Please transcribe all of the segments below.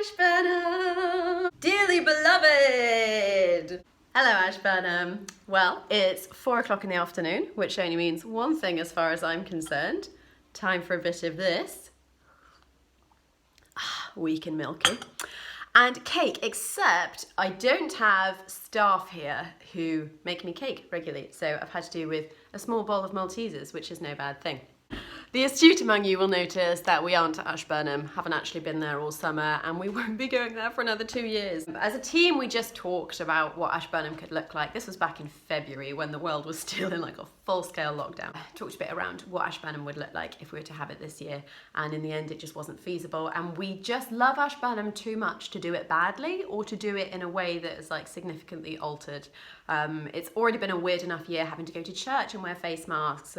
Ashburnham! Dearly beloved! Hello Ashburnham. Well, it's 4 o'clock in the afternoon, which only means one thing as far as I'm concerned. Time for a bit of this. Weak and milky. And cake, except I don't have staff here who make me cake regularly, so I've had to do with a small bowl of Maltesers, which is no bad thing. The astute among you will notice that we aren't at Ashburnham, haven't actually been there all summer, and we won't be going there for another 2 years. As a team, we just talked about what Ashburnham could look like. This was back in February when the world was still in like a full-scale lockdown. Talked a bit around what Ashburnham would look like if we were to have it this year, and in the end it just wasn't feasible, and we just love Ashburnham too much to do it badly or to do it in a way that is like significantly altered. It's already been a weird enough year having to go to church and wear face masks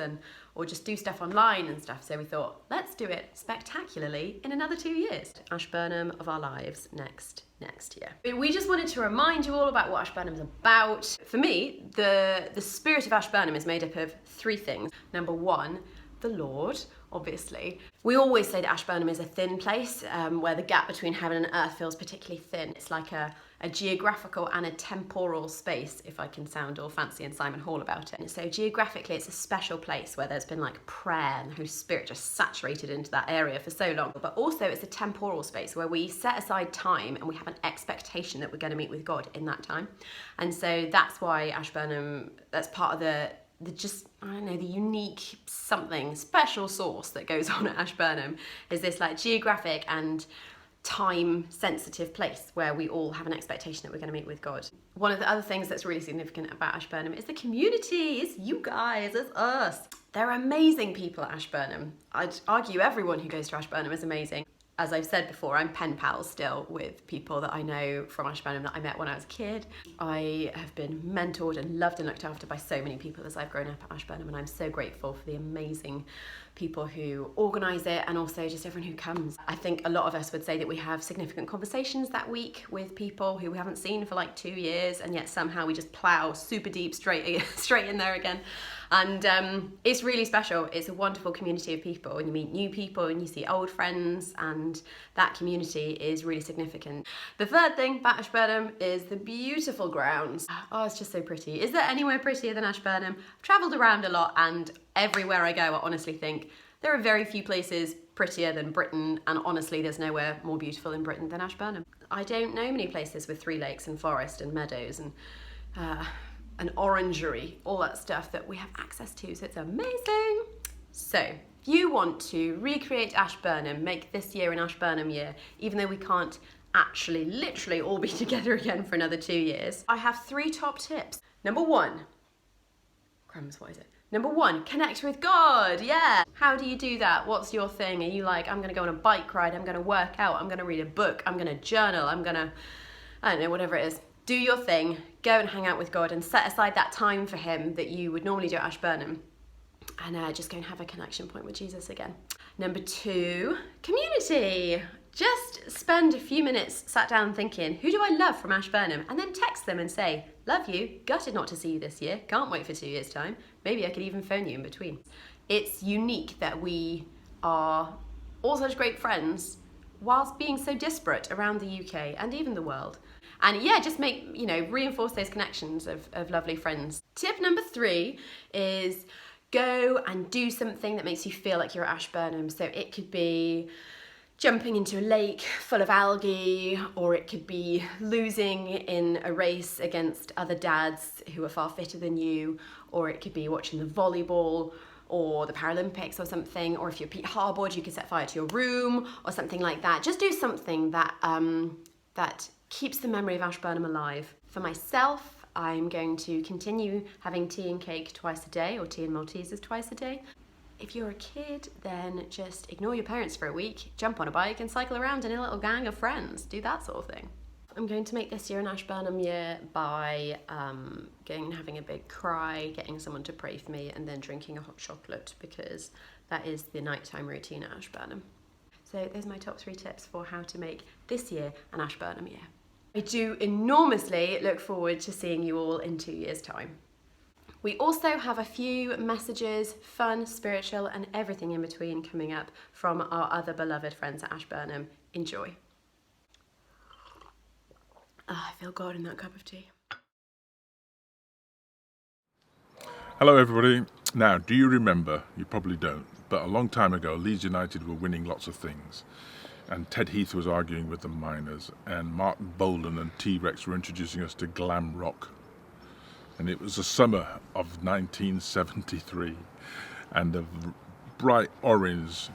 or just do stuff online and stuff, so we thought, let's do it spectacularly in another 2 years. Ashburnham of our lives next year. We just wanted to remind you all about what Ashburnham's about. For me, the spirit of Ashburnham is made up of 3 things. Number 1, the Lord, obviously. We always say that Ashburnham is a thin place, where the gap between heaven and earth feels particularly thin. It's like a geographical and a temporal space, if I can sound all fancy and Simon Hall about it. And so geographically, it's a special place where there's been like prayer and the Holy Spirit just saturated into that area for so long. But also it's a temporal space where we set aside time and we have an expectation that we're going to meet with God in that time. And so that's why Ashburnham, that's part of the unique something, special sauce that goes on at Ashburnham, is this like geographic and time sensitive place where we all have an expectation that we're going to meet with God. One of the other things that's really significant about Ashburnham is the community. It's you guys, it's us. They're amazing people at Ashburnham. I'd argue everyone who goes to Ashburnham is amazing. As I've said before, I'm pen pals still with people that I know from Ashburnham that I met when I was a kid. I have been mentored and loved and looked after by so many people as I've grown up at Ashburnham, and I'm so grateful for the amazing people who organise it and also just everyone who comes. I think a lot of us would say that we have significant conversations that week with people who we haven't seen for like 2 years, and yet somehow we just plough super deep straight in there again. And it's really special. It's a wonderful community of people, and you meet new people and you see old friends, and that community is really significant. The third thing about Ashburnham is the beautiful grounds. Oh, it's just so pretty. Is there anywhere prettier than Ashburnham? I've travelled around a lot, and everywhere I go I honestly think there are very few places prettier than Britain, and honestly there's nowhere more beautiful in Britain than Ashburnham. I don't know many places with 3 lakes and forest and meadows and an orangery, all that stuff that we have access to, so it's amazing. So if you want to recreate Ashburnham, make this year an Ashburnham year, even though we can't actually literally all be together again for another 2 years, I have 3 top tips. Number 1, crumbs, what is it? Number 1, connect with God, yeah. How do you do that? What's your thing? Are you like, I'm gonna go on a bike ride, I'm gonna work out, I'm gonna read a book, I'm gonna journal, I don't know, whatever it is. Do your thing, go and hang out with God and set aside that time for him that you would normally do at Ashburnham, and just go and have a connection point with Jesus again. Number 2, community. Just spend a few minutes sat down thinking, who do I love from Ashburnham? And then text them and say, love you, gutted not to see you this year, can't wait for 2 years' time. Maybe I could even phone you in between. It's unique that we are all such great friends whilst being so disparate around the UK and even the world. And yeah, just reinforce those connections of lovely friends. Tip number 3 is go and do something that makes you feel like you're at Ashburnham. So it could be jumping into a lake full of algae, or it could be losing in a race against other dads who are far fitter than you, or it could be watching the volleyball or the Paralympics or something, or if you're Pete Harboard, you could set fire to your room or something like that. Just do something that keeps the memory of Ashburnham alive. For myself, I'm going to continue having tea and cake twice a day, or tea and Maltesers twice a day. If you're a kid, then just ignore your parents for a week, jump on a bike and cycle around in a little gang of friends. Do that sort of thing. I'm going to make this year an Ashburnham year by going and having a big cry, getting someone to pray for me, and then drinking a hot chocolate, because that is the nighttime routine at Ashburnham. So those are my top 3 tips for how to make this year an Ashburnham year. I do enormously look forward to seeing you all in 2 years' time. We also have a few messages, fun, spiritual, and everything in between coming up from our other beloved friends at Ashburnham. Enjoy. I feel God in that cup of tea. Hello everybody. Now, do you remember, you probably don't, but a long time ago Leeds United were winning lots of things, and Ted Heath was arguing with the Miners, and Martin Bolan and T-Rex were introducing us to glam rock. And it was the summer of 1973, and a bright orange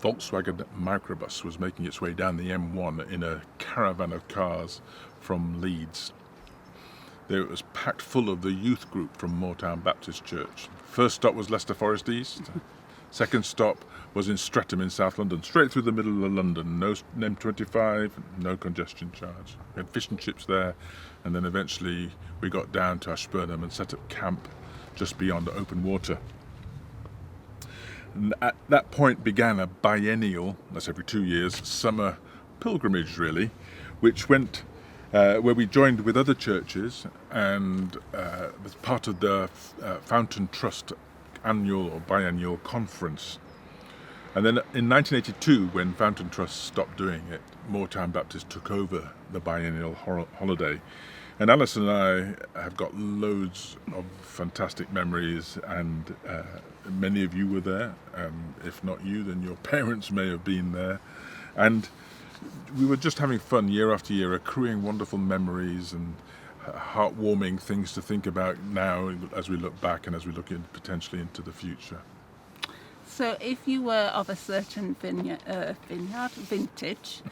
Volkswagen microbus was making its way down the M1 in a caravan of cars from Leeds. It was packed full of the youth group from Moortown Baptist Church. First stop was Leicester Forest East. Second stop was in Streatham in South London, straight through the middle of London. No M25, no congestion charge. We had fish and chips there, and then eventually we got down to Ashburnham and set up camp just beyond open water. And at that point began a biennial, that's every 2 years, summer pilgrimage really, which went where we joined with other churches and was part of the Fountain Trust annual or biannual conference. And then in 1982, when Fountain Trust stopped doing it, Moortown Baptist took over the biennial holiday. And Alice and I have got loads of fantastic memories, and many of you were there. If not you, then your parents may have been there. And we were just having fun year after year, accruing wonderful memories and heartwarming things to think about now as we look back and as we look potentially into the future. So if you were of a certain vineyard vintage,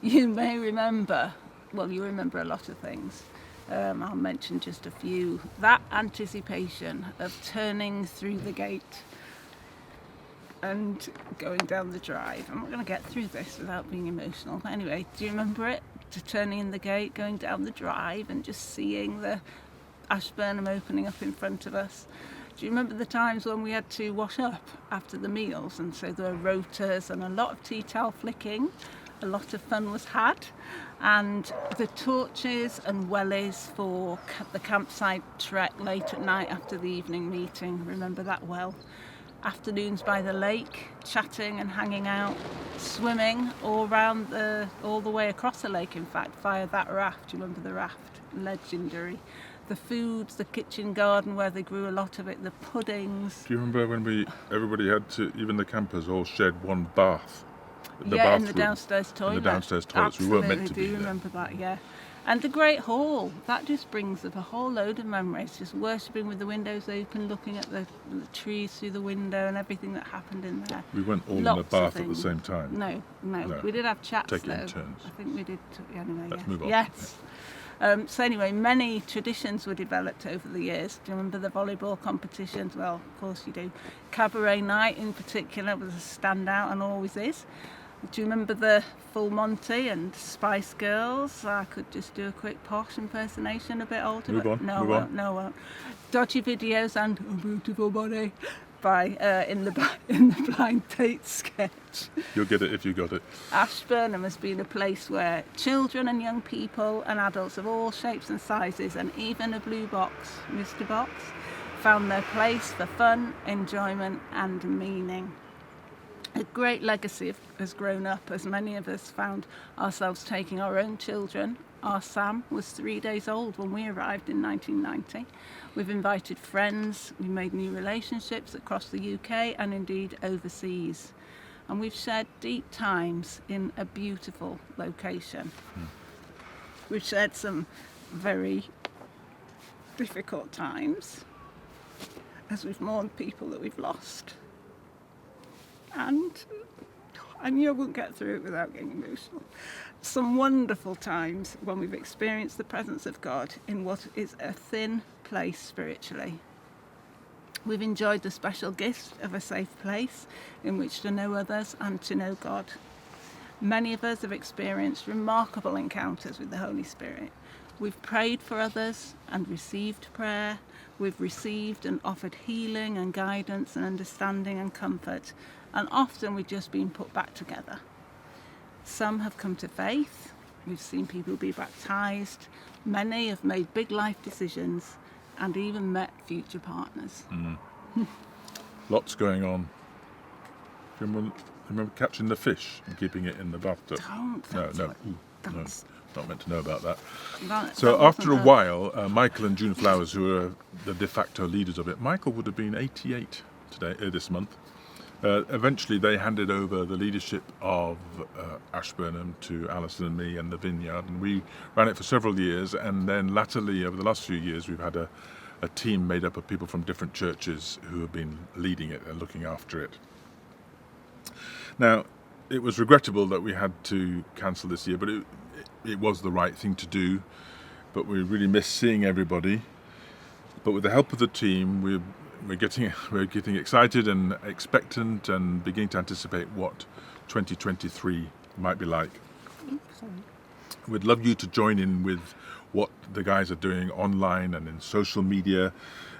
you may remember, well, you remember a lot of things. I'll mention just a few. That anticipation of turning through the gate and going down the drive. I'm not going to get through this without being emotional. But anyway, do you remember it? To turning in the gate, going down the drive and just seeing the Ashburnham opening up in front of us. Do you remember the times when we had to wash up after the meals? And so there were rotors and a lot of tea towel flicking. A lot of fun was had. And the torches and wellies for the campsite trek late at night after the evening meeting. Remember that well. Afternoons by the lake, chatting and hanging out, swimming all the way across the lake, in fact, via that raft. Do you remember the raft? Legendary. The food, the kitchen garden where they grew a lot of it, the puddings. Do you remember when everybody had to, even the campers all shared one bath? In the downstairs toilet. In the downstairs toilets. Absolutely, we weren't meant to be there. I do remember that, yeah. And the Great Hall, that just brings up a whole load of memories, just worshipping with the windows open, looking at the trees through the window and everything that happened in there. We weren't all in the bath at the same time. No. We did have chats Take it though. in turns. I think we did, anyway. Let's move on. Yes. So anyway, many traditions were developed over the years. Do you remember the volleyball competitions? Well, of course you do. Cabaret night in particular was a standout and always is. Do you remember the Full Monty and Spice Girls? I could just do a quick posh impersonation, a bit older. Move on. No, I won't. Dodgy Videos and A Beautiful Body by in the Blind Date sketch. You'll get it if you got it. Ashburnham has been a place where children and young people and adults of all shapes and sizes, and even a blue box, Mr. Box, found their place for fun, enjoyment and meaning. A great legacy has grown up as many of us found ourselves taking our own children. Our Sam was 3 days old when we arrived in 1990. We've invited friends, we made new relationships across the UK and indeed overseas. And we've shared deep times in a beautiful location. We've shared some very difficult times as we've mourned people that we've lost. And I knew I wouldn't get through it without getting emotional. Some wonderful times when we've experienced the presence of God in what is a thin place spiritually. We've enjoyed the special gift of a safe place in which to know others and to know God. Many of us have experienced remarkable encounters with the Holy Spirit. We've prayed for others and received prayer. We've received and offered healing and guidance and understanding and comfort. And often we've just been put back together. Some have come to faith. We've seen people be baptised. Many have made big life decisions and even met future partners. Lots going on. Do you remember catching the fish and keeping it in the bathtub? Don't. No. Not meant to know about that. That So wasn't after a while, Michael and June Flowers, who are the de facto leaders of it, Michael would have been 88 this month. Eventually, they handed over the leadership of Ashburnham to Alison and me and the vineyard, and we ran it for several years. And then latterly, over the last few years, we've had a team made up of people from different churches who have been leading it and looking after it. Now, it was regrettable that we had to cancel this year, but it was the right thing to do. But we really missed seeing everybody. But with the help of the team, we're getting excited and expectant and beginning to anticipate what 2023 might be like. We'd love you to join in with what the guys are doing online and in social media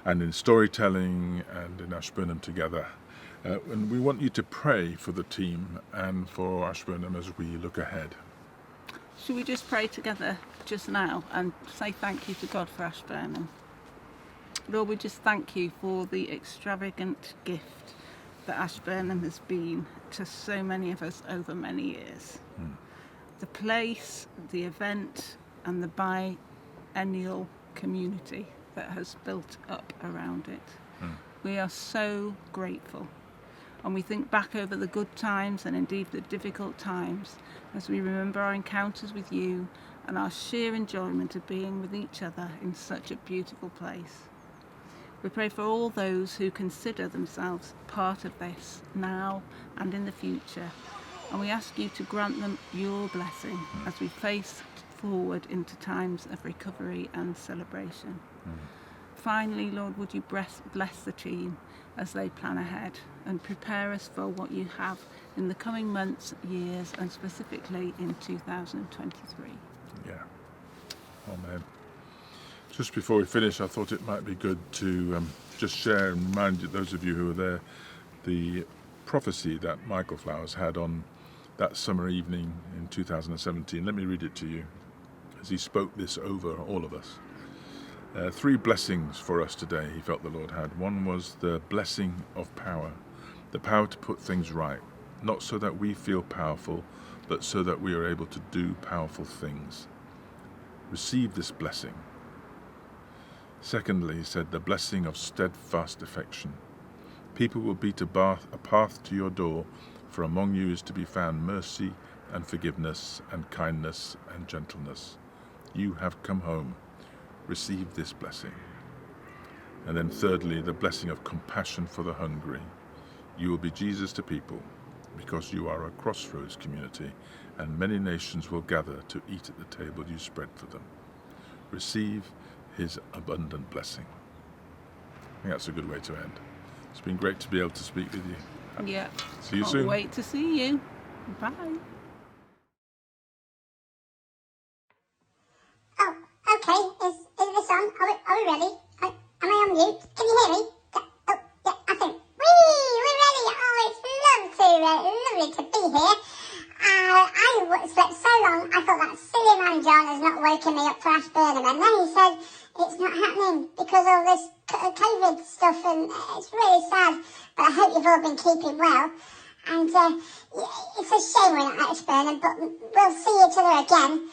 and in storytelling and in Ashburnham Together. And we want you to pray for the team and for Ashburnham as we look ahead. Should we just pray together just now and say thank you to God for Ashburnham? Lord, we just thank you for the extravagant gift that Ashburnham has been to so many of us over many years. The place, the event and the biennial community that has built up around it. We are so grateful. And we think back over the good times and indeed the difficult times as we remember our encounters with you and our sheer enjoyment of being with each other in such a beautiful place. We pray for all those who consider themselves part of this now and in the future, and we ask you to grant them your blessing as we face forward into times of recovery and celebration. Finally, Lord, would you bless the team as they plan ahead and prepare us for what you have in the coming months, years, and specifically in 2023. Yeah. Amen. Just before we finish, I thought it might be good to just share and remind those of you who were there the prophecy that Michael Flowers had on that summer evening in 2017. Let me read it to you as he spoke this over all of us. 3 blessings for us today, he felt the Lord had. One was the blessing of power, the power to put things right, not so that we feel powerful, but so that we are able to do powerful things. Receive this blessing. Secondly, he said, the blessing of steadfast affection. People will beat a path to your door, for among you is to be found mercy and forgiveness and kindness and gentleness. You have come home. Receive this blessing. And then thirdly, the blessing of compassion for the hungry. You will be Jesus to people because you are a crossroads community, and many nations will gather to eat at the table you spread for them. Receive his abundant blessing. I think that's a good way to end. It's been great to be able to speak with you. Yeah. See you Can't soon. wait to see you. Bye. Oh, okay. Is this on? Are we ready? Am I on mute? Can you hear me? Oh, yeah, I think. We're ready. Oh, it's lovely to be here. I slept so long, I thought that silly man John has not woken me up for Ashburnham, and then he said it's not happening because of this COVID stuff, and it's really sad, but I hope you've all been keeping well. And it's a shame we're not at Ashburnham, but we'll see each other again,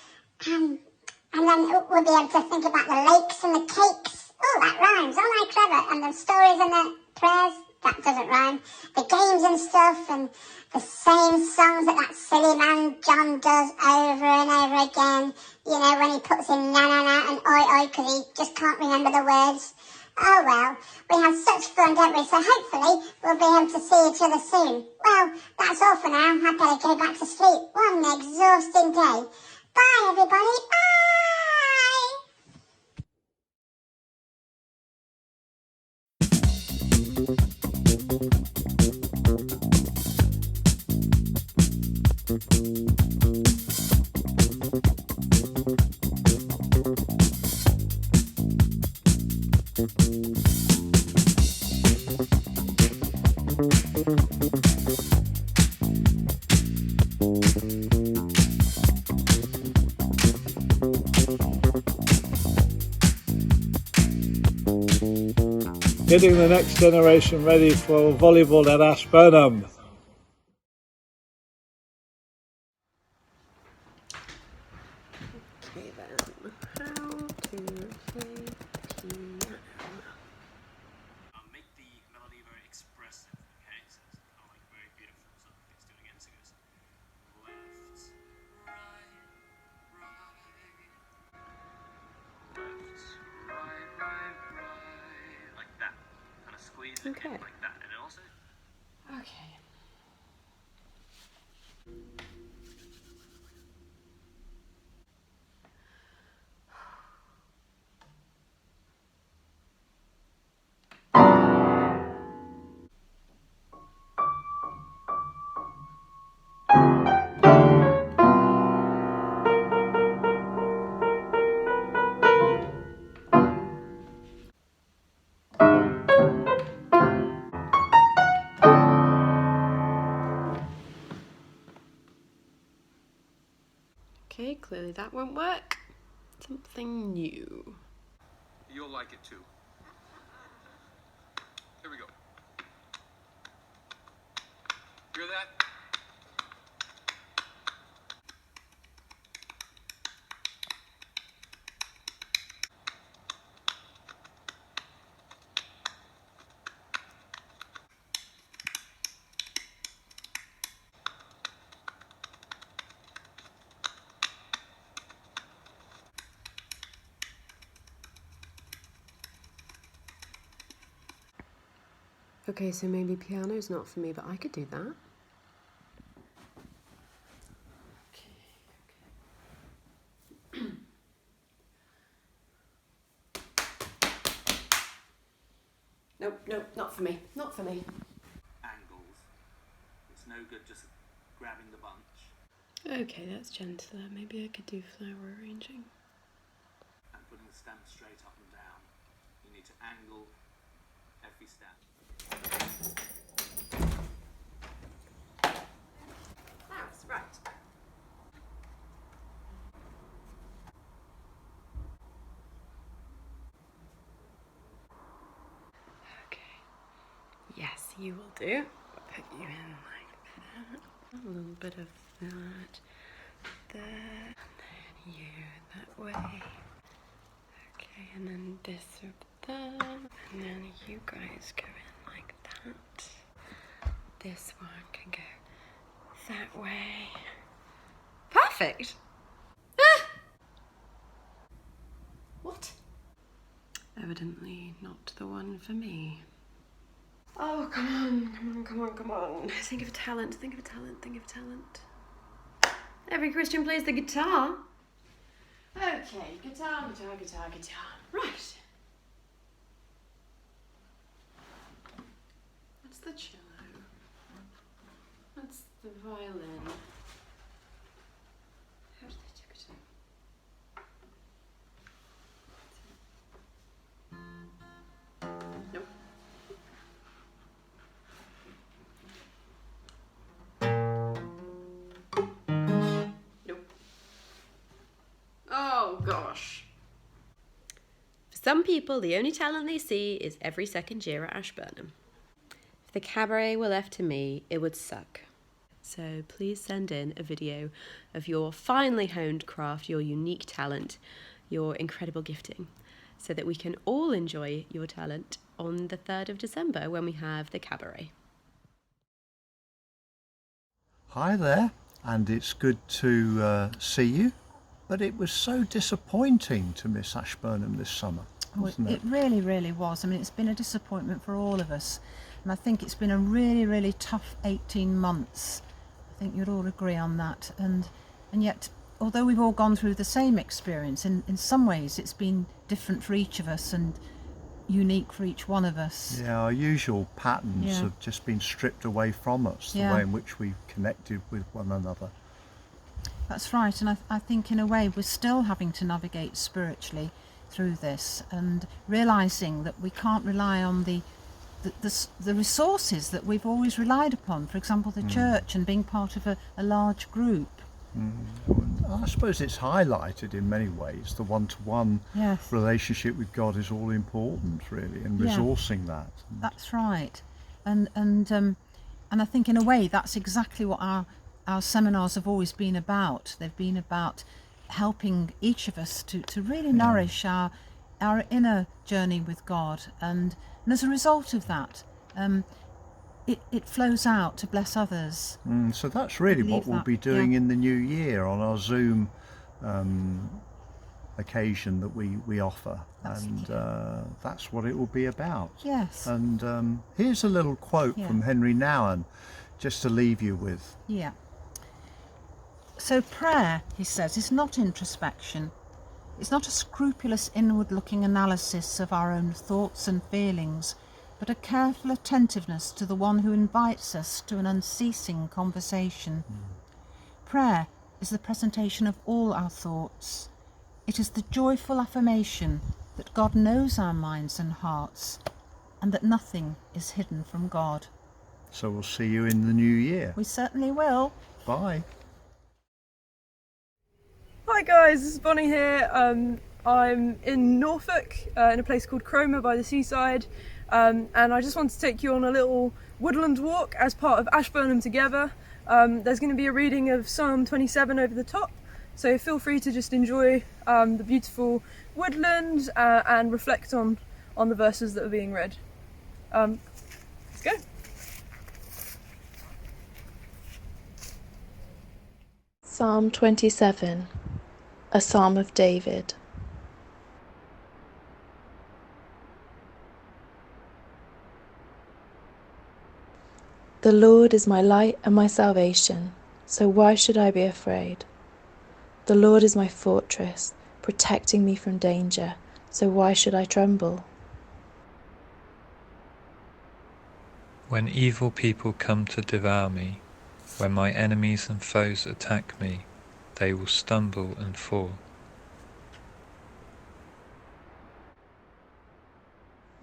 and then we'll be able to think about the lakes and the cakes. Oh, that rhymes, oh my clever, and the stories and the prayers, that doesn't rhyme, the games and stuff, and the same songs that silly man John does over and over again. You know, when he puts in na na na and oi oi because he just can't remember the words. Oh well, we have such fun, don't we? So hopefully we'll be able to see each other soon. Well, that's all for now. I better go back to sleep. What an exhausting day. Bye everybody, bye! Getting the next generation ready for volleyball at Ashburnham. Okay. Like that, and also Okay. Okay, clearly that won't work. Something new. You'll like it too. Here we go. Hear that? Okay, so maybe piano's not for me, but I could do that. Nope, nope, not for me. Not for me. angles. It's no good just grabbing the bunch. Okay, that's gentler. Maybe I could do flower arranging. And putting the stem straight up and down. You need to angle every stem. Flowers, right. Okay. Yes, you will do. Put you in like that. A little bit of that there. And then you that way. Okay, and then this up there. And then you guys go in like that. This one can go that way. Perfect! Ah! What? Evidently not the one for me. Oh, come on, come on, come on, come on. Think of a talent, think of a talent, think of a talent. Every Christian plays the guitar. Okay, guitar, guitar, guitar, guitar. Right. What's the cello? What's the violin? How do they do guitar? Nope. Nope. Oh gosh. For some people, the only talent they see is every second year at Ashburnham. If the cabaret were left to me, it would suck. So please send in a video of your finely honed craft, your unique talent, your incredible gifting, so that we can all enjoy your talent on the 3rd of December when we have the cabaret. Hi there, and it's good to see you, but it was so disappointing to miss Ashburnham this summer, wasn't It really, really was. I mean, it's been a disappointment for all of us, and I think it's been a really, really tough 18 months. I think you'd all agree on that, and yet, although we've all gone through the same experience, in some ways it's been different for each of us and unique for each one of us. Yeah, our usual patterns Yeah. have just been stripped away from us, the Yeah. way in which we've connected with one another. That's right, and I think in a way we're still having to navigate spiritually through this and realising that we can't rely on the resources that we've always relied upon, for example the church and being part of a large group. I suppose it's highlighted in many ways. The one-to-one Yes. relationship with God is all important, really, and Yeah. resourcing that. That's right, and I think in a way that's exactly what our seminars have always been about. They've been about helping each of us to really nourish our inner journey with God, and as a result of that, it flows out to bless others. So that's really what believe we'll that, be doing yeah. in the new year on our Zoom occasion that we offer, and that's what it will be about. Yes. And here's a little quote from Henry Nouwen, just to leave you with. Yeah. So prayer, he says, is not introspection. It's not a scrupulous inward-looking analysis of our own thoughts and feelings, but a careful attentiveness to the one who invites us to an unceasing conversation. Prayer is the presentation of all our thoughts. It is the joyful affirmation that God knows our minds and hearts, and that nothing is hidden from God. So we'll see you in the new year. We certainly will. Bye. Hi guys, this is Bonnie here. I'm in Norfolk, in a place called Cromer by the seaside, and I just wanted to take you on a little woodland walk as part of AshB Together. There's going to be a reading of Psalm 27 over the top, so feel free to just enjoy the beautiful woodland and reflect on the verses that are being read. Let's go. Psalm 27, a Psalm of David. The Lord is my light and my salvation, so why should I be afraid? The Lord is my fortress, protecting me from danger, so why should I tremble? When evil people come to devour me, when my enemies and foes attack me, they will stumble and fall.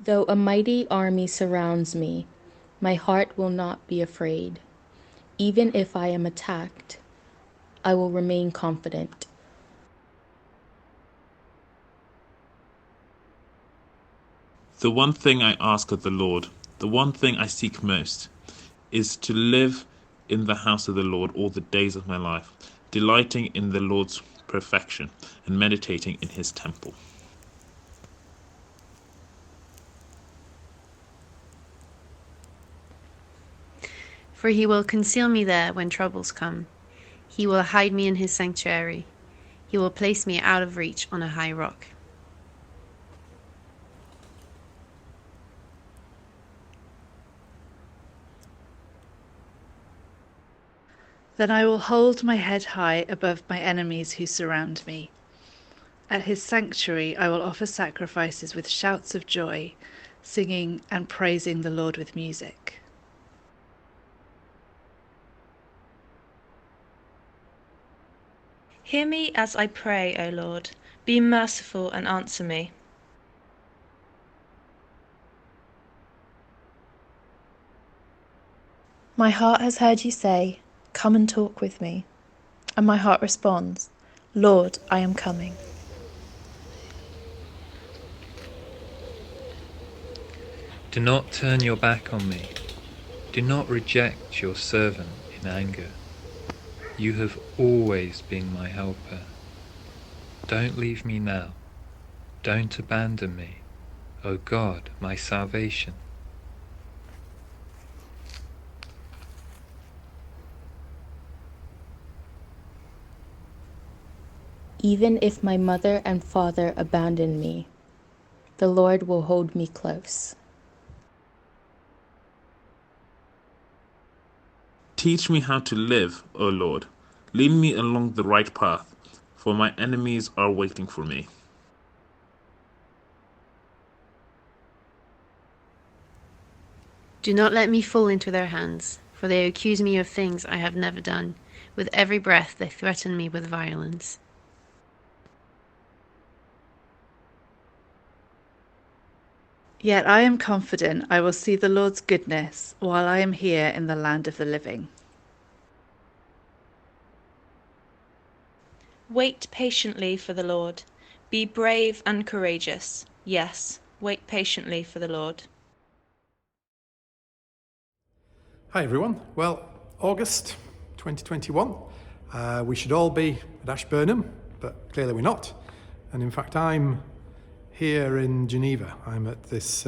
Though a mighty army surrounds me, my heart will not be afraid. Even if I am attacked, I will remain confident. The one thing I ask of the Lord, the one thing I seek most, is to live in the house of the Lord all the days of my life, delighting in the Lord's perfection and meditating in his temple. For he will conceal me there when troubles come. He will hide me in his sanctuary. He will place me out of reach on a high rock. Then I will hold my head high above my enemies who surround me. At his sanctuary I will offer sacrifices with shouts of joy, singing and praising the Lord with music. Hear me as I pray, O Lord. Be merciful and answer me. My heart has heard you say, "Come and talk with me." And my heart responds, "Lord, I am coming." Do not turn your back on me. Do not reject your servant in anger. You have always been my helper. Don't leave me now. Don't abandon me, O God, my salvation. Even if my mother and father abandon me, the Lord will hold me close. Teach me how to live, O Lord. Lead me along the right path, for my enemies are waiting for me. Do not let me fall into their hands, for they accuse me of things I have never done. With every breath they threaten me with violence. Yet I am confident I will see the Lord's goodness while I am here in the land of the living. Wait patiently for the Lord. Be brave and courageous. Yes, wait patiently for the Lord. Hi everyone. Well, August 2021. We should all be at AshB, but clearly we're not. And in fact, I'm here in Geneva. I'm at this,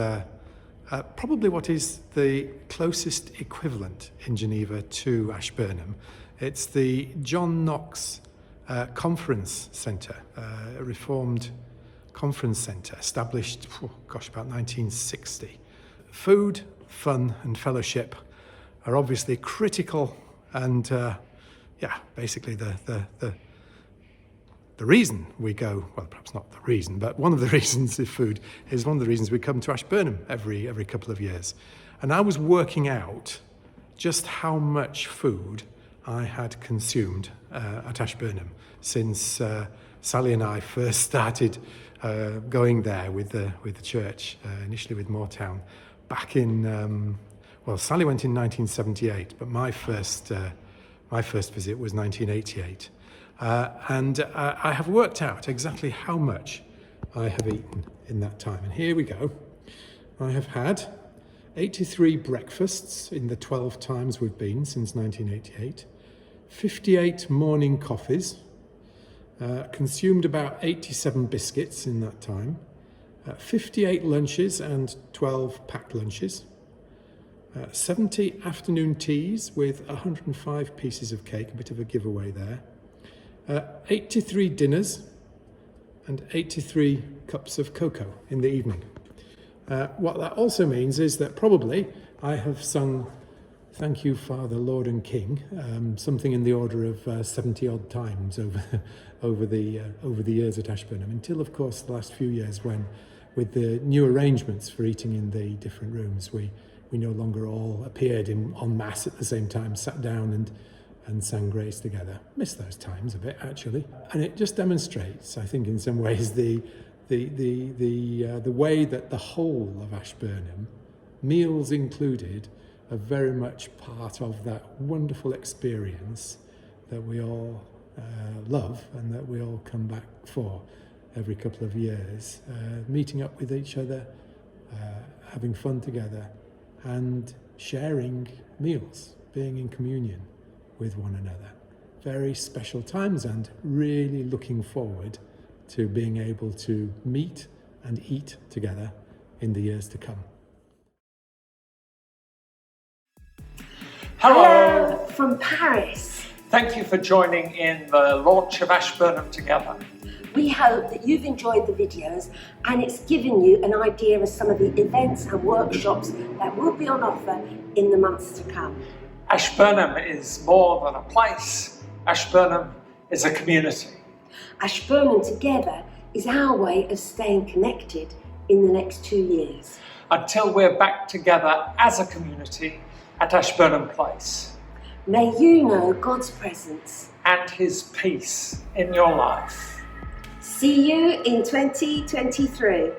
probably what is the closest equivalent in Geneva to AshB. It's the John Knox conference centre, a reformed conference centre established, about 1960. Food, fun and fellowship are obviously critical and basically the reason we go, well, perhaps not the reason, but one of the reasons is food, is one of the reasons we come to Ashburnham every couple of years. And I was working out just how much food I had consumed at Ashburnham since Sally and I first started going there with the church, initially with Moortown, back in, Sally went in 1978, but my first visit was 1988. And I have worked out exactly how much I have eaten in that time. And here we go. I have had 83 breakfasts in the 12 times we've been since 1988, 58 morning coffees, consumed about 87 biscuits in that time, 58 lunches and 12 packed lunches, 70 afternoon teas with 105 pieces of cake, a bit of a giveaway there, 83 dinners and 83 cups of cocoa in the evening. What that also means is that probably I have sung "Thank You, Father, Lord and King" something in the order of 70 odd times over the years at Ashburnham, until of course the last few years when, with the new arrangements for eating in the different rooms, we no longer all appeared en masse at the same time, sat down and sang grace together. Miss those times a bit actually, and it just demonstrates, I think, in some ways the way that the whole of Ashburnham, meals included, are very much part of that wonderful experience that we all love and that we all come back for every couple of years, meeting up with each other, having fun together and sharing meals, being in communion with one another. Very special times, and really looking forward to being able to meet and eat together in the years to come. Hello from Paris. Thank you for joining in the launch of Ashburnham Together. We hope that you've enjoyed the videos and it's given you an idea of some of the events and workshops that will be on offer in the months to come. Ashburnham is more than a place. Ashburnham is a community. Ashburnham Together is our way of staying connected in the next 2 years. Until we're back together as a community at Ashburnham Place. May you know God's presence and His peace in your life. See you in 2023.